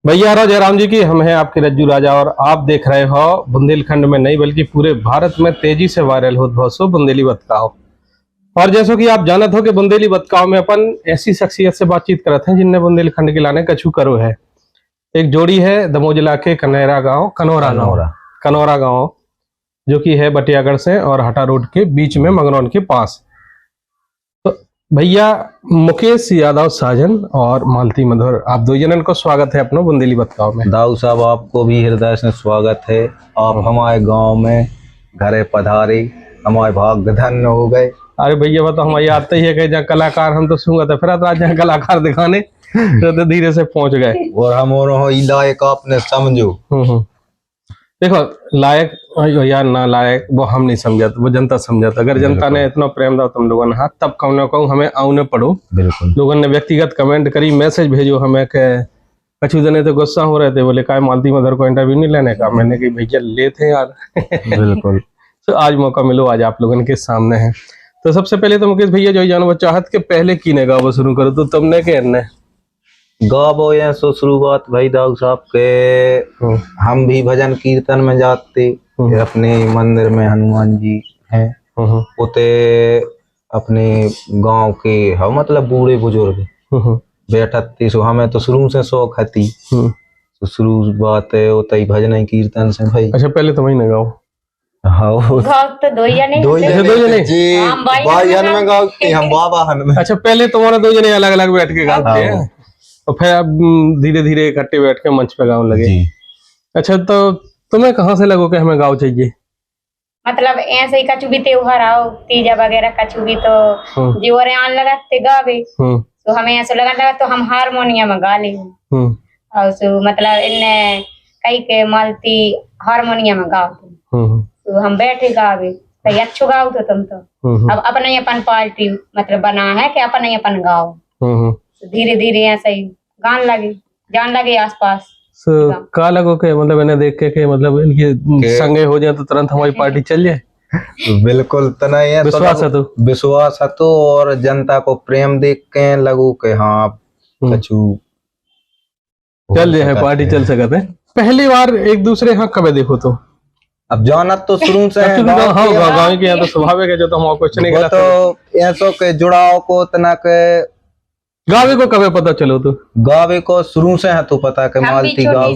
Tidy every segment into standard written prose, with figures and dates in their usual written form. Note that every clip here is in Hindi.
भैया जयराम जी की हम हैं आपके रज्जू राजा और आप देख रहे हो बुंदेलखंड में नहीं बल्कि पूरे भारत में तेजी से वायरल हो बहुत बुंदेली बतकाओ। और जैसो कि आप जानत हो कि बुंदेली बतकाओ में अपन ऐसी शख्सियत से बातचीत करते हैं जिनने बुंदेलखंड के लाने कछु करो है। एक जोड़ी है दमोह जिला के कनौरा गांव जो कि है बटियागढ़ से और हटा रोड के बीच में मंगरौन के पास। तो भैया मुकेश यादव साजन और मालती मधुर आप दो जनन को स्वागत है अपनो बुंदेली बतकाओ में। दाऊ साहब आपको भी हृदय से स्वागत है। आप हमारे गांव में घरे पधारे, हमारे भाग्य धन्य हो गए। अरे भैया वो तो हमारी आते ही है कि जहाँ कलाकार हम तो सूंगा तो फिर आज जहाँ कलाकार दिखाने तो धीरे से पहुंच गए और हम लायक आपने समझो। देखो लायक या ना लायक वो हम नहीं समझा, वो जनता समझा। अगर जनता ने इतना प्रेम दा तुम लोगों ने हाथ तब कहूँ ना कहूँ हमें आऊ न पढ़ो। बिल्कुल लोगों ने व्यक्तिगत कमेंट करी, मैसेज भेजो हमें के कछु जने तो गुस्सा हो रहे थे, बोले काय मालती मदर को इंटरव्यू नहीं लेने का। मैंने कही भैया लेते यार बिल्कुल। तो आज मौका मिलो, आज आप लोगों के सामने है। तो सबसे पहले तो मुकेश भैया जो जानवर चाहत के पहले की ने गाँव शुरू करो तो तुमने के गावो या सो शुरुआत भाई दाऊ साहब के हम भी भजन कीर्तन में जाते अपने मंदिर में हनुमान जी हैं उते अपने गांव के हम मतलब बूढ़े बुजुर्ग बैठती सो हमें तो शुरू से शौक हती तो शुरू बात है उतई भजन कीर्तन से भाई। अच्छा पहले तो वही न गाओ। हाँ तो दो जने जी भाई हन में गाते हम बाबा हन में। अच्छा पहले तुम्हारे दो जने अलग अलग बैठ के गाते हैं और फिर अब धीरे धीरे इकट्ठे बैठ के मंच पे गाँव लगे। अच्छा तो तुम्हें कहाँ से लगो कि हमें गाँव चाहिए? मतलब ऐसे ही कछु भी त्योहार आओ तीजा वगैरह कछु भी तो जीवरे आन लगाते गावे तो हमें ऐसा लगा तो हम हारमोनियम में गा ले और सो मतलब इन्ने कई के मालती हारमोनियम में गाओ तो हम बैठे गावे तो अच्छो गाओ तो तुम तो अब अपने अपन पार्टी मतलब बना है कि अपने अपन गाओ तो धीरे धीरे ऐसे ही गान लगे जान लगे आसपास। का लगो के मतलब इन्हें देख के मतलब इनके संगे हो जाए तो तुरंत हमारी पार्टी चल जाए? बिल्कुल तना है विश्वास है तो विश्वास है तो और जनता को प्रेम देख के लगू के हाँ कछु चल जाए पार्टी चल सकते। पहली बार एक दूसरे यहाँ कब देखो तो अब जानत तो शुरू से गाँव के यहाँ तो स्वाभाविक है जो तो हम क्वेश्चन नहीं करते तो ऐसो के जुड़ाव को तना के गावे को कब पता चलो तो गावे को शुरू से है तो पता के मालती गाँव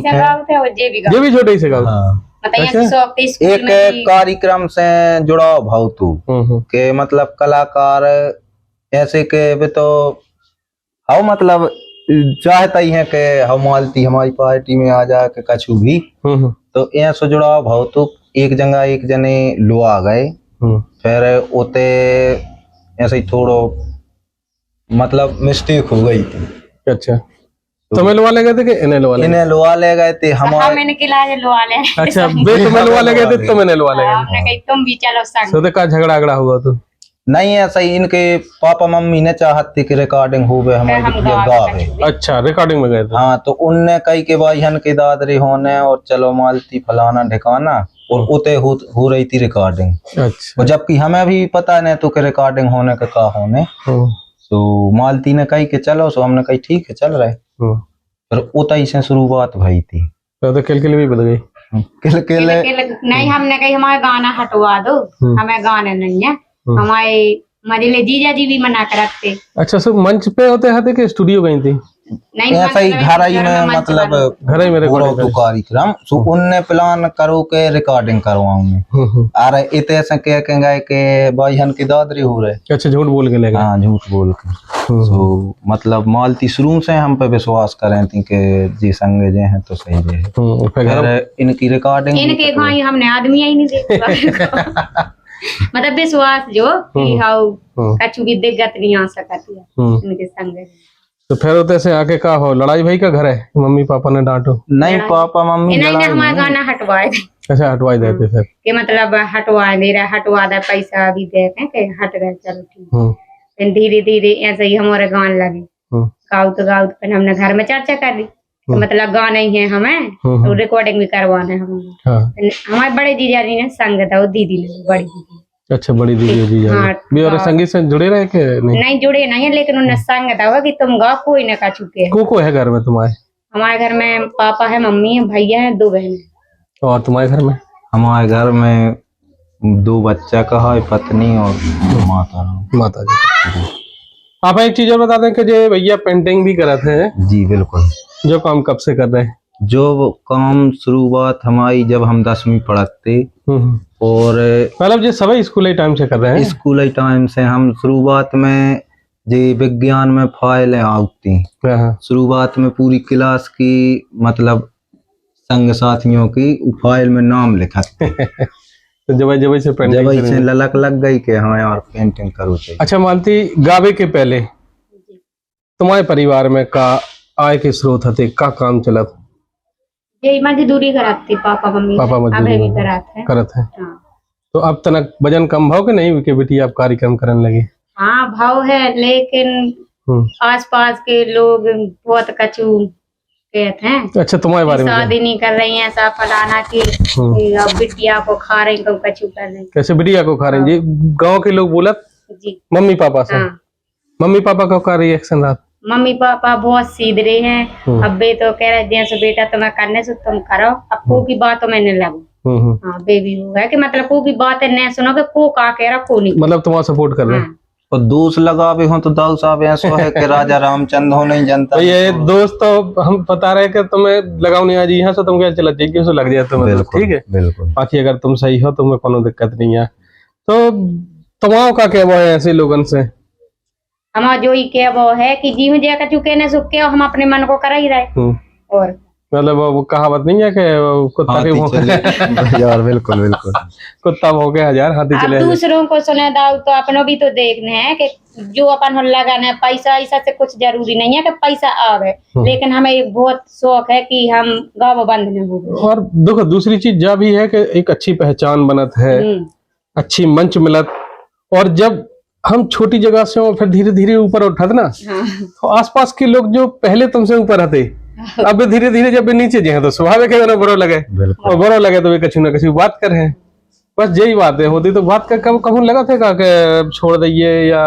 ये भी छोटे से गाँव। एक कार्यक्रम से जुड़ाव भाव तू के मतलब कलाकार ऐसे के भी तो हाउ मतलब चाहता ही है कि हम मालती हमारी पार्टी में आ जा के कछु भी तो ऐसे जुड़ाव भाव तो एक जगह एक जने लो आ गए फिर उते ऐसे ही थोड़ो मतलब मिस्टेक हो गई थी। अच्छा तुम्हें लुआ ले गए थे कि इन्हें लुआ ले गए थे हमारे मैंने खिलाए लुआ ले। अच्छा बे तुम्हें लुआ ले गए थे तो मैंने लुआ ले गए हमने कही तुम भी चलो संग तो का झगड़ा हुआ तो नहीं ऐसा ही इनके पापा मम्मी ने चाहती कि रिकॉर्डिंग हो गए हमारे गावे। अच्छा रिकॉर्डिंग में गए थे। हाँ तो उनने कई के भाई हन के दादरे होने और चलो मालती फलाना ढिकाना और उते हो रही थी रिकॉर्डिंग। अच्छा और जबकि हमें भी पता नहीं तो कि रिकॉर्डिंग होने का होने तो मालती ने कही कि चलो सो हमने कही ठीक है चल रहे फिर उतई से शुरुआत भई थी तो किलकिल भी बदल गई। किल नहीं हमने कही हमारे गाना हटवा दो हमें गाने नहीं है हमारे मजले जीजा जी भी मना कर रखते। अच्छा सब मंच पे होते हैं कि स्टूडियो गई थी? नहीं ऐसा ही घर ही में मतलब घर ही में कार्यक्रम सो उनने प्लान करो के रिकॉर्डिंग करवाऊंगे अरे इतने से कह के गए के भाई हन की दादरी हो रहे। अच्छा झूठ बोल के ले गए? हाँ झूठ बोल के सो मतलब मालती शुरू से हम पे विश्वास करें थी कि जी संगे जे हैं तो सही जे है इनकी रिकॉर्डिंग इनके भाई हमने आदमी ही नहीं देखा मतलब विश्वास जो कि हाउ कछु भी दिक्कत नहीं आ सकती है इनके संग। तो फिर होते से आके का हो लड़ाई भाई का घर है मम्मी पापा ने डांटो? नहीं पापा मम्मी नहीं हमारा गाना हटवाए थे। अच्छा हटवाई देते फिर कि मतलब हटवा दे रहा हटवा दे पैसा भी देते कि हट गए चलो ठीक फिर धीरे धीरे ऐसे ही हमारे गान लगे गाँव तो फिर हमने घर में चर्चा कर ली तो मतलब गाना ही है हमें तो रिकॉर्डिंग भी करवाना है हमें। हमारे बड़े जीजा जी ने संग था वो दीदी ले बड़ी दीदी। अच्छा बड़ी दीदी जीजा भी और संगीत से जुड़े रहे के नहीं जुड़े नहीं है लेकिन उन्हें संग था कि तुम गा कोई न का चुके को है घर में तुम्हारे हमारे घर में पापा है, मम्मी है, भैया है, 2 बहन है। और तुम्हारे घर में? हमारे घर में 2 बच्चा का है, पत्नी और माता जी। आप एक चीज और बता दें कि जो भैया पेंटिंग भी करते हैं, जी बिल्कुल। जो काम कब से कर रहे हैं? जो काम शुरुआत हमारी जब हम 10वीं पढ़ते और मतलब जो सभी स्कूल टाइम से कर रहे हैं? स्कूल टाइम से हम शुरुआत में जी विज्ञान में फाइलें आती, शुरुआत में पूरी क्लास की मतलब संग साथियों की फाइल में नाम लिखा तो जब से पेंटिंग जब से ललक लग गई कि हाँ यार पेंटिंग करो चाहिए। अच्छा मालती, गावे के पहले तुम्हारे परिवार में का आय के स्रोत थे, का काम चलत? यही मजदूरी कराती पापा मम्मी, पापा मजदूरी भी करत है। हाँ। तो अब तनक वजन कम भाव के नहीं कि बेटी आप कार्यक्रम करने लगे? हाँ भाव है, लेकिन आसपास के लोग बहुत कछु कहते हैं। अच्छा, तुम्हारे बारे में शादी नहीं कर रही है, ऐसा फलाना की अब बिटिया को खा रही, कछु कर रही। कैसे बिटिया को खा रही जी? गाँव के लोग बोलत जी मम्मी पापा से? मम्मी पापा का क्या रिएक्शन रहा? मम्मी पापा बहुत सीधे हैं। अब बे तो कह रहे जैसे बेटा तुम्हें करने से तुम करो, अब को की बात तो मैंने लगो। हाँ बेबी हो गया कि मतलब को की बात नहीं सुनोगे, को का कह रहा को नहीं, मतलब तुम्हारा सपोर्ट कर रहे हैं। और दोस्त लगा भी हो तो दाऊ साहब ऐसा है कि राजा रामचंद्र हो नहीं जनता। ये दोस्त तो हम बता रहे कि तुम्हें लगाओ नहीं आज यहाँ से, तुम क्या चला चाहिए उसे लग जाए तुम्हें, ठीक है बिल्कुल। बाकी अगर तुम सही हो तुम्हें कोनो दिक्कत नहीं है। तो तुम्हारा का क्या वो है ऐसे लोगन से? हमारा जो ही क्या वो है कि जी मुझे का चुके ने सुख के हम अपने मन को कर ही रहे। और मतलब वो कहावत नहीं है कि कुत्ता के भौंके यार बिल्कुल बिल्कुल कुत्ता भौंके 1000 हाथी चले। दूसरों को सुने दाऊ तो अपनों भी तो देखने हैं कि जो अपन हो लगाना पैसा ऐसा से कुछ जरूरी नहीं है कि पैसा आवे, लेकिन हमें एक बहुत शौक है कि हम गाँव बंद न हो। और देखो दूसरी चीज जा भी है कि एक अच्छी पहचान बनत है, अच्छी मंच मिलत, और जब हम छोटी जगह से फिर धीरे धीरे ऊपर उठत ना, तो आसपास के लोग जो पहले तुमसे ऊपर हते अब धीरे धीरे जब नीचे जाए तो स्वाभाविक है बुरा लगे, और बुरा लगे तो वे कछु ना कछु बात कर रहे हैं। बस यही बात है होती, तो बात कर कब लगा थे का छोड़ दइए या?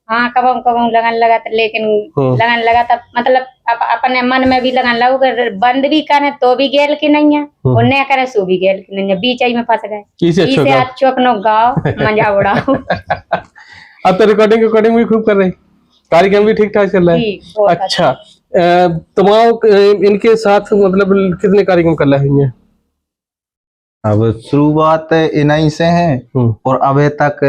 हाँ कब लगन लगा था, लेकिन लगन लगा था मतलब अपने मन में भी लगन लगा, बंद भी करे तो भी गेल की नहीं है, और न करे सो भी गेल की नहीं है, बीच में फंस गए। इसे अच्छो अपनो गाओ मजा उड़ाओ। अब तो रिकॉर्डिंग भी खूब कर रही, कार्यक्रम भी ठीक ठाक चल रहा है। अच्छा, तुम्हारा इनके साथ मतलब कितने कार्यक्रम कर रहे हैं? अब शुरुआत इन्हीं से है और अभी तक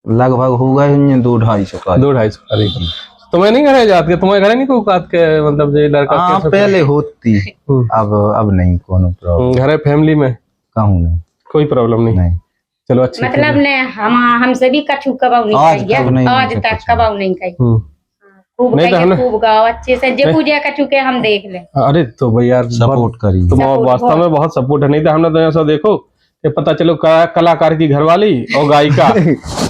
लगभग हो गए 200-250 कार्यक्रम। तुम्हें नहीं घर जाते? तुम्हारे घर नहीं कोई के मतलब लड़का? हाँ पहले होती, अब नहीं कोनो प्रॉब्लम। घर फैमिली में कहूँ नहीं कोई प्रॉब्लम नहीं। चलो अच्छा, मतलब ने हमसे भी कछु कबाऊ नहीं कही, आज तक कबाऊ नहीं कही। खूब खूब गाओ अच्छे से, जे पूजा कछु के हम देख ले। अरे तो भैया सपोर्ट करिए, तुम वास्तव में बहुत सपोर्ट है। नहीं तो हमने तो ऐसा देखो कि पता चलो कलाकार की घरवाली और गायिका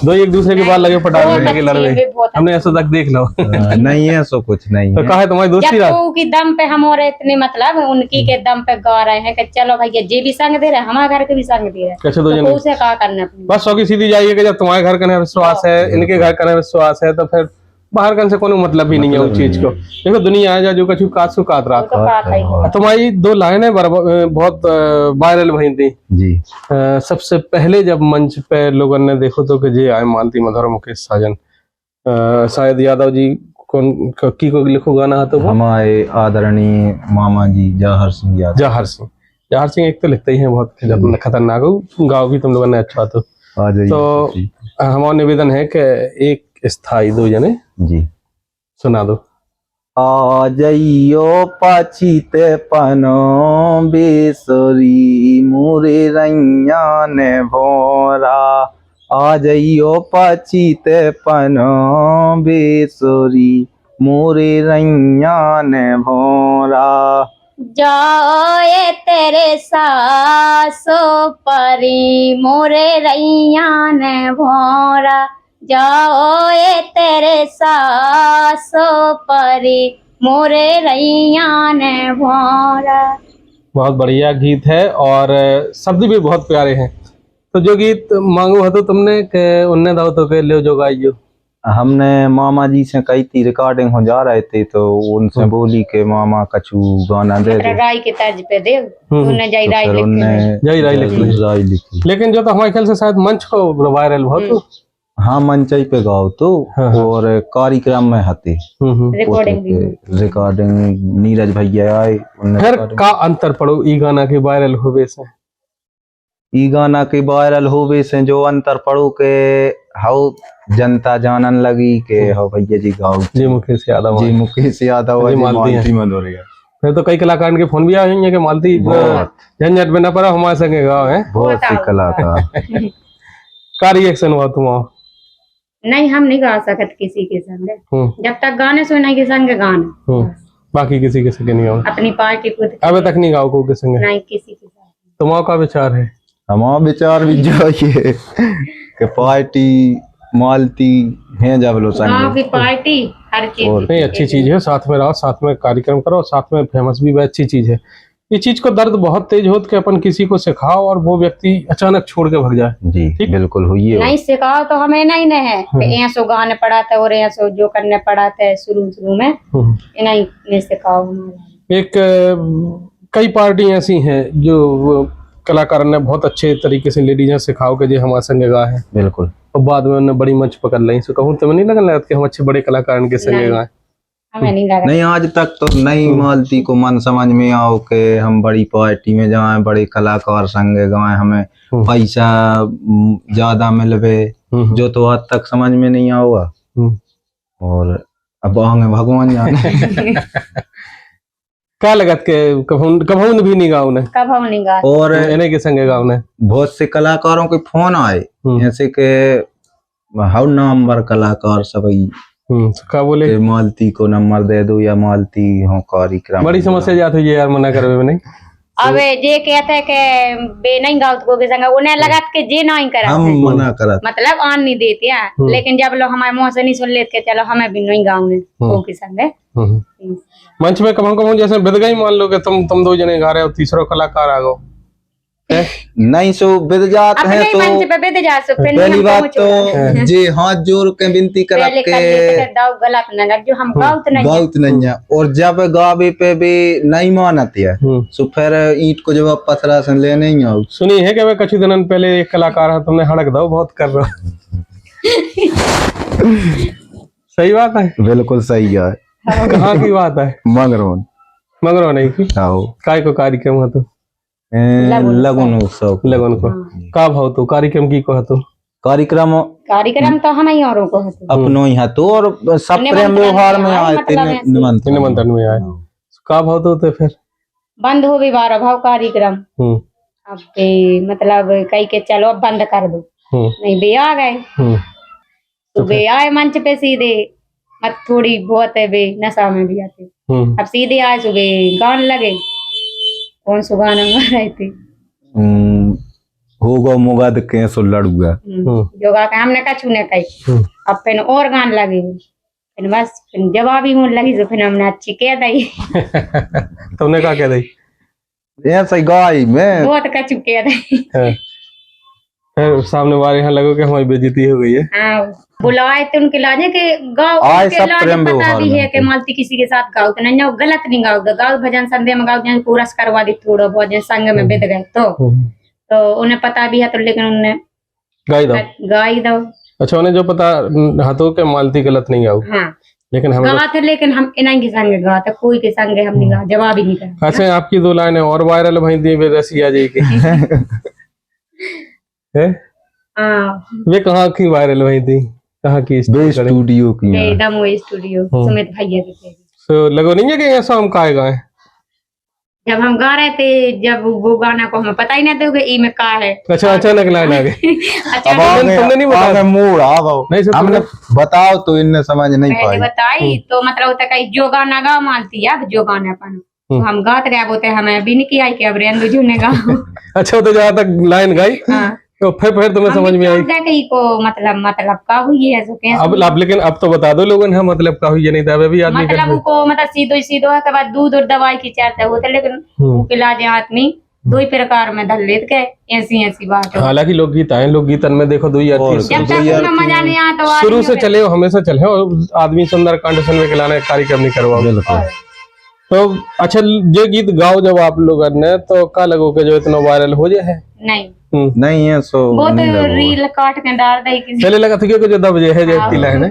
दो एक दूसरे के बाद लगे पटाखे लगे लड़वे, हमने ऐसा तक देख लो। नहीं है सो कुछ नहीं तो कहा है तुम्हारी दोस्ती की दम पे हम और इतने मतलब उनकी के दम पे गा रहे हैं कि चलो भैया जे भी संग दे रहे हमारे घर के भी संग दे रहे, तो उसे क्या करना। बस सौ की सीधी जाइए कि जब तुम्हारे घर का विश्वास है, इनके घर का विश्वास है, तो फिर बाहर कन से कोनो मतलब ही नहीं है उस चीज को। देखो दुनिया है जो कछु काट सु काट रहा। तुम्हारी 2 लाइनें बहुत वायरल भई थी जी। सबसे पहले जब मंच पे लोगों ने देखो तो कि जे आए मालती मधुर मुकेश साजन, शायद यादव जी कौन की को लिखो गाना है तो हमारे आदरणीय मामा जी जवाहर सिंह यादव। जवाहर सिंह एक तो लिखते ही हैं बहुत खतरनाक हो, गाँव भी तुम लोगों ने अच्छा तो हमारा निवेदन है कि एक स्थाई 2 जने जी सुना दो। आ जाइयो पाछीते पनो बेसरी मोरे रैया ने भोरा, आ जाइयो पाछीते पनो बेसरी मोरे रैया ने भोरा, जाओ ये तेरे सासो परी मोरे रैया ने भोरा, जाओ ये तेरे सासो परी मोरे रैया ने भोरा। बहुत बढ़िया गीत है और शब्द भी बहुत प्यारे हैं। तो जो गीत मांगो है तो तुमने के उन्ने दाओ तो के ले जो गाइयो। हमने मामा जी से कही थी, रिकॉर्डिंग हो जा रहे थे तो उनसे बोली कि मामा कछु गाना दे दो, राय के तर्ज पे दे, उन्हें जाई तो राय फिर लिख उनने के जय राय लिखी। राय लिखी। लेकिन जो तो हमारे ख्याल से शायद मंच को वायरल हुआ तो हाँ मंचई पे गाओ तो हाँ, हाँ। और कार्यक्रम में हते रिकॉर्डिंग भी हुई। रिकॉर्डिंग नीरज भैया आए, उनने फिर recording- का अंतर पड़ो ई गाना के वायरल होवे से? ई गाना के वायरल होवे से जो अंतर पड़ो के हाउ जनता जानन लगी के हाउ भैया जी गाओ जी मुकेश यादव जी आए। मुकेश यादव जी जी मालती हैं। मालती मनोरिया। फिर तो कई कलाकार के फोन भी आए हैं कि मालती बहुत। झंझट में न पड़ा, हमारे संगे गाओ है। बहुत से बताओ। कलाकार का रिएक्शन हुआ तुम्हारा? नहीं, हम नहीं गा सकत किसी के संग, जब तक गाने सुनाई के संग गाना, बाकी किसी के संगे नहीं गाओ? अपनी पार्टी खुद की। अबे तक नहीं गाओ को के संगे? नहीं किसी के साथ। तुम्हारा का विचार है? हमारा विचार भी जो ये कि पार्टी मालती है जब लो गाँव संग की पार्टी हर चीज। नहीं, अच्छी चीज है, साथ में रहो, साथ में कार्यक्रम करो, साथ में फेमस भी अच्छी चीज है। ये चीज को दर्द बहुत तेज होत के अपन किसी को सिखाओ और वो व्यक्ति अचानक छोड़ के भाग जाए। जी ठीक? बिल्कुल हुई है। नहीं सिखाओ तो हमें नहीं न है कि ऐसो गाने पढ़ाते और ऐसो जो करने पढ़ाते शुरू में, नहीं सिखाओ हमारा। एक कई पार्टी ऐसी हैं जो कलाकार ने बहुत अच्छे तरीके से लेडीज ने सिखाओ के जो हमारे संगे गा है, बिल्कुल और बाद में उन्होंने बड़ी मंच पकड़ ली। सो कहूँ तुम्हें नहीं लगन कि हम अच्छे बड़े कलाकार के संगे नहीं। गाए? हमें नहीं लगा। नहीं आज तक तो नहीं मालती को मन समझ में आओ के हम बड़ी पार्टी में जाएं, बड़े कलाकार संग गाएं, हमें पैसा ज्यादा मिलवे, जो तो आज तक समझ में नहीं आओगा। और अब आगे भगवान जाने। क्या लगत के कभू भी नहीं गाओ ने? कब हम नहीं गा। और इन्हें के संगे गाओ ने? बहुत से कलाकारों के फोन आए ऐसे के हाउ नंबर कलाकार सभी क्या बोले के मालती को नंबर दे दो या मालती हो कार्यक्रम। बड़ी समस्या जाती है यार, मना करवे में नहीं। अब जे कहते हैं कि बे नहीं गाओ तो के संग उन्हें लगत के जे नहीं करा हम मना करत मतलब आन नहीं देते हैं, लेकिन जब लोग हमारे मुंह से नहीं सुन लेते चलो हमें भी नहीं गाऊंगे वो के संग। मंच में कम कम जैसे बिद गई, मान लो कि तुम दो जने गा रहे हो, तीसरा कलाकार आ गो नहीं सो बिद जात है अपने तो मंच पे बिद जा सो फिर पहली नहीं बात हम तो जी हाथ जोड़ के विनती कर पहले कर लेते थे दाव गलत न लग जो हम गाउत नहीं है। बहुत नहीं है। और जब गावे पे भी नहीं मानती है तो फिर ईंट को जब पथरा से ले नहीं आओ। सुनी है कि वे कुछ दिन पहले एक कलाकार है, तुमने हड़क दो बहुत कर रहा। सही बात है? बिल्कुल सही है। कहाँ की बात है? मगरोन मगरो नहीं की आओ काय को कार्यक्रम है तो लगन उत्सव लगन को का भाव तो कार्यक्रम की को तो कार्यक्रम तो हम ही औरों को होते अपनो यहाँ तो और सब प्रेम व्यवहार में आए थे निमंत्रण में आए का भाव तो फिर बंद हो भी 12 भाव कार्यक्रम। अब बे मतलब कई के चलो अब बंद कर दो, नहीं बे आ गए तो बे आए मंच पे सीधे, मत थोड़ी बहुत है बे नशा में भी आते, अब सीधे आए सुबह गान लगे, कौन सा गाना गा रहे थे होगा मुगाद के सो लड़ूगा जो गा के हमने कछु ने कही, अब फिर और गान लगे फिर बस फिर जवाब ही मुझे लगी तो फिर हमने अच्छी कह दी। तुमने क्या कह दी? ऐसा गाय में बहुत कछु कह दी। फिर सामने वाले यहाँ लगो कि हमारी बेइज्जती हो गई है। हाँ बुलाए थे उनके लाजे के गाँव आए के सब लाजे प्रेम पता व्यवहार भी में है कि मालती किसी के साथ गाओ तो नहीं गलत नहीं गाओ, गाओ भजन संध्या में गाओ जैसे पूरस करवा दी थोड़ा बहुत जैसे संग में बिद गए तो उन्हें पता भी है तो लेकिन उन्हें गाई दो। अच्छा उन्हें जो पता हाथों के मालती गलत नहीं गाओ, हाँ लेकिन हम गा थे लेकिन हम इन्हीं के संग गा थे, कोई के संग हम नहीं गा, जवाब ही नहीं करा। अच्छा आपकी 2 लाइनें और वायरल भई दी रसिया जी की है वे कहाँ की वायरल भई थी, कहाँ की? स्टूडियो की दमो स्टूडियो सुमित भैया की। तो लगो नहीं है कि ऐसा हम काहे गाए? जब हम गा रहे थे जब वो गाना को हमें पता ही नहीं था ई में का है। अच्छा अचानक लाइन आ गई। तुमने नहीं बताया? मूड नहीं हमने बताओ तो इनने समझ नहीं पाई। बताई तो मतलब होता है जो गाना गा मानती है जो गाना अपन तो हम गाते रहे बोते हमें अभी नहीं किया कि अब रेंदु जी ने गा। अच्छा तो जहाँ तक लाइन गाई तो फिर तुम्हें समझ में आई कहीं को मतलब का हुई है ऐसे कैसे? अब लेकिन अब तो बता दो लोगों ने मतलब का हुई है, नहीं था अभी याद नहीं मतलब उनको मतलब सीधो है के बाद दूध और दवाई की चर्चा होते लेकिन इलाज आदमी दो ही प्रकार में धर लेत के ऐसी ऐसी बात है। हालांकि लोकगीत आए, लोकगीतन में देखो दो ही और अर्थी जब तक उतना मजा नहीं आता तो शुरू से चले हो, हमेशा चले हो, आदमी सुंदर कांड सुनवे के लाने कार्यक्रम नहीं करवा। बिल्कुल। तो अच्छा, ये गीत गाओ जब आप लोग ने तो का लगो के जो इतना वायरल हो जाए है? नहीं नहीं है सो वो नहीं तो लगो। रील काट के डाल दे किसी पहले लगा था कि कुछ दब जे है जो इतनी लाइन है।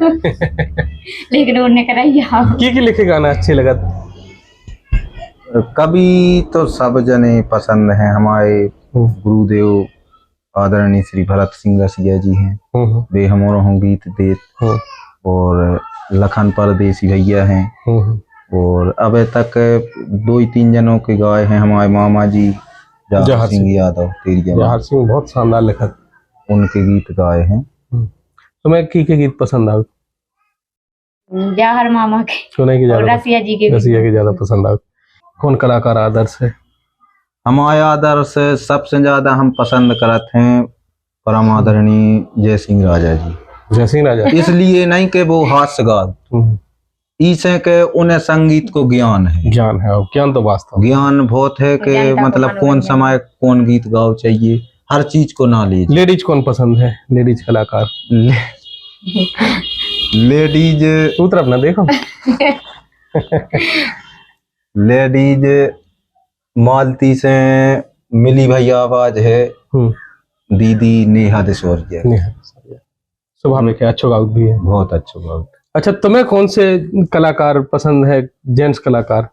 लेकिन उन्हें कराइया की लिखे गाना अच्छे लगा? कभी तो सब जने पसंद हैं, हमारे गुरुदेव आदरणीय श्री भरत सिंह रसिया जी हैं, वे हमारों गीत देत, और लखन परदेसी भैया हैं, और अब तक 2-3 जनों के गाए हैं हमारे मामा जी जहार सिंह यादव, जहार सिंह बहुत शानदार लिखत, उनके गीत गाए हैं। तुम्हें की के गीत पसंद आए? जहर मामा के सुने की ज्यादा, रसिया जी के रसिया के ज्यादा पसंद आए। कौन कलाकार आदर्श है? हमारे आदर्श सबसे ज्यादा हम पसंद करते हैं परम आदरणीय जय सिंह राजा जी। जय सिंह राजा इसलिए नहीं कि वो हास्य गात, इसे के उन्हें संगीत को ज्ञान है, ज्ञान है, और ज्ञान तो वास्तव ज्ञान बहुत है कि मतलब कौन समय कौन गीत गाओ चाहिए, हर चीज को नॉलेज। लेडीज कौन पसंद है? लेडीज कलाकार लेडीज तू तरफ ना देखो। लेडीज मालती से मिली भैया आवाज है, दीदी नेहा देशौरिया, स्वभाव में क्या अच्छा गाउत भी है, बहुत अच्छा गाउत। अच्छा, तुम्हें कौन से कलाकार पसंद है, जेंट्स कलाकार?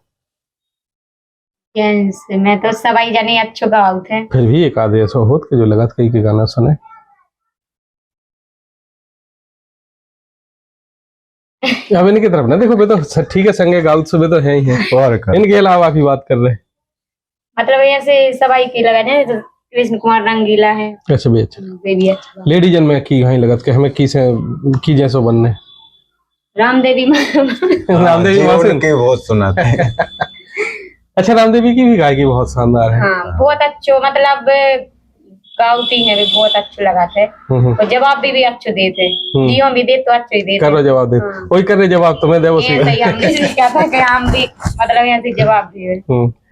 जेंट्स मैं तो सबाई जाने अच्छो गाउत है, फिर भी एक आधे ऐसा होत के जो लगा कई के गाना सुने। अब इनकी तरफ ना देखो, वे तो ठीक है संगे गाउत सुबह तो है ही है, इनके अलावा की बात कर रहे। मतलब ऐसे सबाई की लगा जाए तो कृष्ण कुमार रंगीला है। अच्छा भी अच्छा। वे भी अच्छा। लेडीजन में की कहीं लगत के हमें की से की जैसो बनने? रामदेवी रामदेवी माँ से के बहुत सुना था। अच्छा, रामदेवी की भी गायकी बहुत शानदार है। हाँ बहुत अच्छो, मतलब गाउती है भी बहुत अच्छो लगा थे, और जवाब भी अच्छो देते, जियो भी दे तो अच्छो ही देते। करो जवाब दे, वही कर रहे जवाब तुम्हें दे वो ये सही हमने क्या था कि हम भी मतलब यहाँ से जवाब दिए।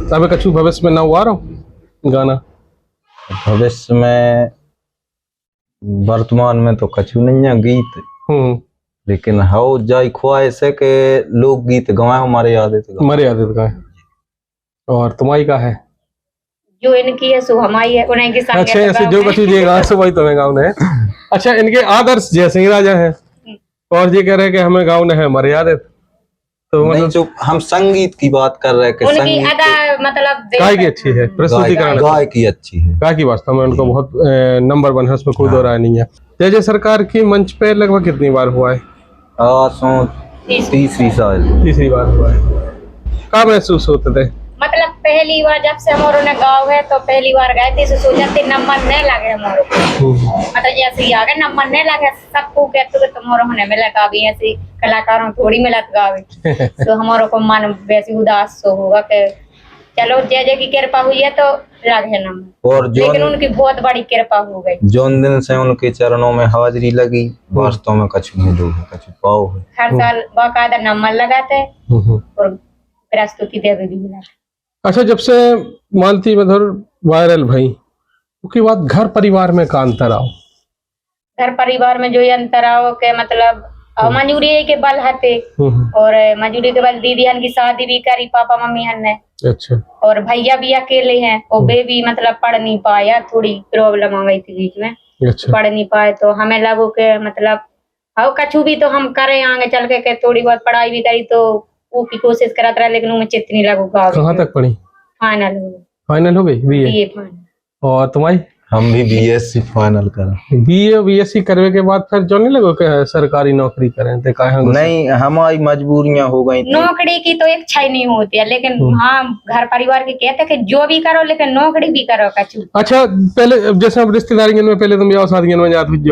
अब कछु भविष्य में ना हुआ रहो गाना? भविष्य में वर्तमान में तो कछु नहीं है गीत, लेकिन हाउ जाई ख्वाहिश है कि लोक गीत गाए, हमारे आदत का है। और तुम्हारी का है? जो इनकी है सो हमारी है, उन्हें के साथ। अच्छा, ऐसे जो कछु ये गाना सो वही तुम्हें गाँव है। अच्छा, इनके आदर्श जय सिंह राजा है, और ये कह रहे हैं कि हमें गाँव है हमारे आदत, तो नहीं जो हम संगीत की बात कर रहे हैं कि उनकी अदा मतलब गायकी अच्छी है, प्रस्तुतिकरण गायकी अच्छी है, गायकी वास्तव में उनको बहुत नंबर 1 है, उसमें कोई दो राय नहीं है। जय सरकार की मंच पे लगभग कितनी बार हुआ है? 3 बार हुआ है। क्या महसूस होते थे? मतलब पहली बार जब से हमारे ने गाँव है तो पहली बार गए थे, सोचा थे नंबर नहीं लगे हमारे को, मतलब जैसे ही आ गए नंबर नहीं लगे, सबको कहते तुम्हारे होने में लगा भी ऐसे कलाकारों थोड़ी मिलत गावे। तो हमारे को मन वैसे उदास तो होगा कि चलो जय जय की कृपा हुई है तो लगे नंबर, और लेकिन उनकी बहुत बड़ी कृपा हो गई। जोन दिन से उनके चरणों में हाजिरी लगी, वास्तव में कछु मिलो है, कछु पाओ है। हर साल बाकायदा नंबर लगाते और प्रस्तुति देवे भी मिला। अच्छा, जब से मालती मधुर वायरल भई उसके बाद घर परिवार में का अंतर आओ? घर परिवार में जो ये अंतर आओ के मतलब मजूरी के बल हते, और मजूरी के बल दीदी की शादी भी करी पापा मम्मी ने। अच्छा। और भैया भी अकेले हैं, और वे भी मतलब पढ़ नहीं पाया, थोड़ी प्रॉब्लम आ गई थी बीच में। अच्छा। पढ़ नहीं पाए तो हमें लगो के मतलब हाँ कछु भी तो हम करें आगे चल के थोड़ी बहुत पढ़ाई भी करी तो वो की कोशिश करता रहा, लेकिन उनमें चित नहीं लगो। कहाँ तक पढ़ी? फाइनल हो गई। फाइनल हो गई बीए फाइनल। और तुम्हारी? हम भी बीएससी फाइनल करा। बीएससी करने के बाद फिर जो नहीं लगो कि सरकारी नौकरी करें तो काहे? नहीं, हमारी मजबूरियां हो गई थी। नौकरी की तो इच्छा ही नहीं होती है, लेकिन हाँ घर परिवार के कहते कि जो भी करो लेकिन नौकरी भी करो कछु। अच्छा, पहले जैसे अब रिश्तेदारियों में पहले तुम ब्याह शादियों में जात हुई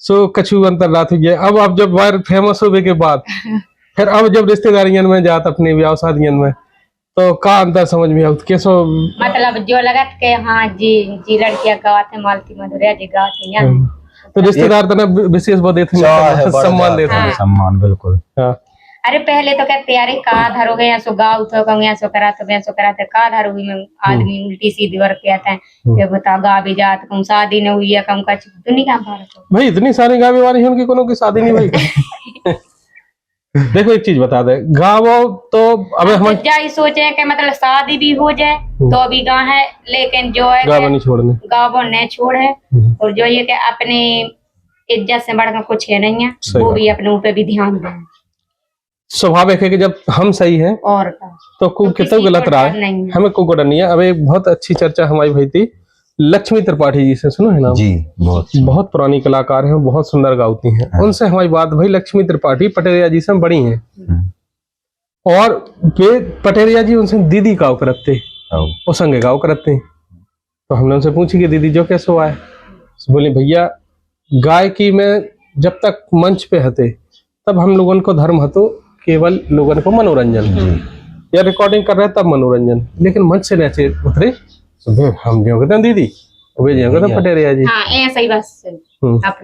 सो कछु अंतर रात हुई, अब जब वायर फेमस होने के बाद फिर अब जब रिश्तेदारियों में जात अपनी ब्याह शादियों में तो का अंतर समझ में आउत कैसो? मतलब जो लगत के हाँ जी लड़कियां गावत है, मालती मधुरिया जी गावत है, तो रिश्तेदार तो ना विशेष वो देते हैं, सम्मान देते हैं। सम्मान बिल्कुल। हाँ। अरे पहले तो कहते यार का धरोगे यहाँ सो गाँव तो कहूँ यहाँ सो करा तो का धरोगी में आदमी उल्टी सीधी वर्ग कहते हैं फिर बता गा भी जात कहूँ शादी न हुई है कहूँ का तो नहीं काम भारत भाई इतनी सारी गाँव वाली है उनकी कोनो की शादी नहीं भाई। देखो एक चीज बता दे गाँव तो अब हम जाई सोचे कि मतलब शादी भी हो जाए तो अभी गाँव है लेकिन जो है गाँव नहीं छोड़ने गाँव नहीं छोड़ है और जो ये कि अपने इज्जत से बढ़कर कुछ है नहीं है वो भी अपने ऊपर भी ध्यान दें। स्वाभाविक है कि जब हम सही हैं और तो कितना गलत रहा है हमें कोई डर नहीं है। अब एक बहुत अच्छी चर्चा हमारी भाई थी लक्ष्मी त्रिपाठी जी से, सुनो है ना जी, बहुत पुरानी कलाकार हैं, बहुत सुंदर गाती हैं। उनसे हमारी बात भाई लक्ष्मी त्रिपाठी पटेरिया जी से बड़ी हैं और वे पटेरिया जी उनसे दीदी गाँव करते वो संगे गाँव करते। तो हमने उनसे पूछी कि दीदी जो कैसे हुआ है, बोले भैया गायकी में जब तक मंच पे हते तब हम लोगों को धर्म हतो केवल लोगों को मनोरंजन या रिकॉर्डिंग कर रहे तब मनोरंजन, लेकिन मंच से नीचे उतरे हम जो कहते हैं दीदी वे जो कहते हैं पटेरिया जी। हाँ, ऐसा ही बस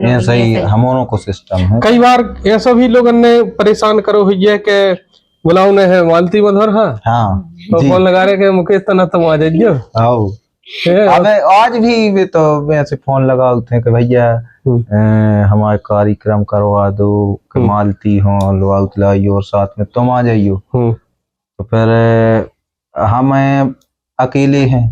ऐसा ही हमारों को सिस्टम है। कई बार ऐसा भी लोगों ने परेशान करो हुई है कि बुलाओ ने है मालती मधुर हाँ तो फोन लगा रहे के मुकेश तना तुम आ जाइयो। अब आज भी वे तो वैसे फोन लगाते हैं कि भैया हमारे कार्यक्रम करवा दो मालती हो लवाउत लाइयो और साथ में तुम आ जाइयो। तो फिर हम अकेले हैं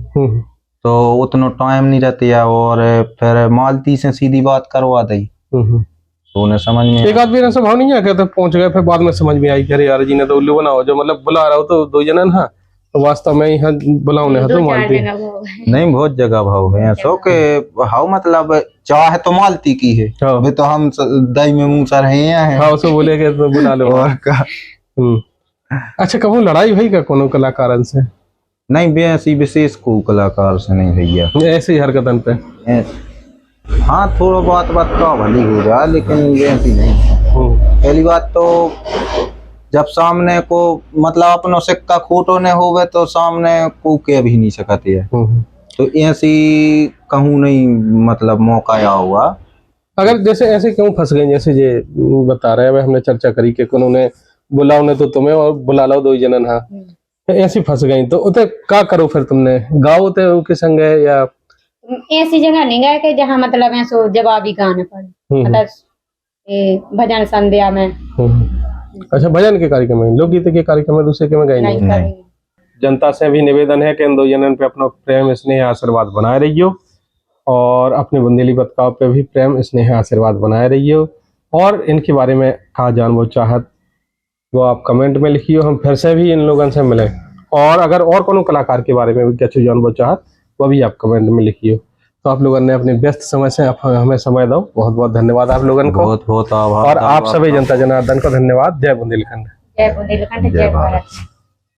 तो उतना टाइम नहीं रहती है और फिर मालती से सीधी बात करवा दी तो उन्हें समझ में एक आदमी ने स्वभाव नहीं आया तो पहुंच गए, फिर बाद में समझ में आई अरे यार जी ने तो उल्लू बनाओ जो मतलब बुला रहा हो तो दो जनन हाँ तो वास्तव में यहाँ बुलाओ ने तो मालती नहीं बहुत जगह भाव है सो के हाउ मतलब चाह तो मालती की है वे तो हम दही में मुंह सर हैं हाँ उसको बोले के तो बुला लो और का। अच्छा कभी लड़ाई हुई का कोनो कलाकारन से? नहीं बे ऐसी विशेष को कलाकार से नहीं भैया ऐसी हरकतन पे हाँ थोड़ा बात का भली हो जाए लेकिन ऐसी नहीं। पहली बात तो जब सामने को मतलब अपनो सिक्का खोटो ने होवे तो सामने को के भी नहीं सकती है तो ऐसी कहूँ नहीं मतलब मौका आया हुआ। अगर जैसे ऐसे क्यों फंस गए जैसे ये बता रहे हैं हमने चर्चा करी कि उन्होंने बुलाओ ने तो तुम्हें और बुला लो दो जनन हाँ ऐसी फंस गई तो उते क्या करो फिर तुमने गाओ उते उनके संग है या ऐसी जगह नहीं गए कि जहाँ मतलब ऐसो जवाबी गाना पड़े मतलब भजन संध्या में। अच्छा भजन के कार्यक्रम में लोकगीत के कार्यक्रम में दूसरे के में गए नहीं। जनता से भी निवेदन है कि इन दो जनन पे अपना प्रेम स्नेह आशीर्वाद बनाए रहियो और अपने बुंदेली बतकाव पे भी प्रेम स्नेह आशीर्वाद बनाए रहियो और इनके बारे में कहा जानबो चाहत वो आप कमेंट में लिखियो, हम फिर से भी इन लोगों से मिले और अगर और कोनो कलाकार के बारे में भी कुछ जानबो चाहत वो भी आप कमेंट में लिखियो। तो आप लोगों ने अपने व्यस्त समय से हमें समय दो, बहुत बहुत धन्यवाद आप लोगों को, बहुत बहुत आभार और आप सभी जनता जनार्दन को धन्यवाद। जय बुंदेलखंड, जय बुंदेलखंड, जय भारत।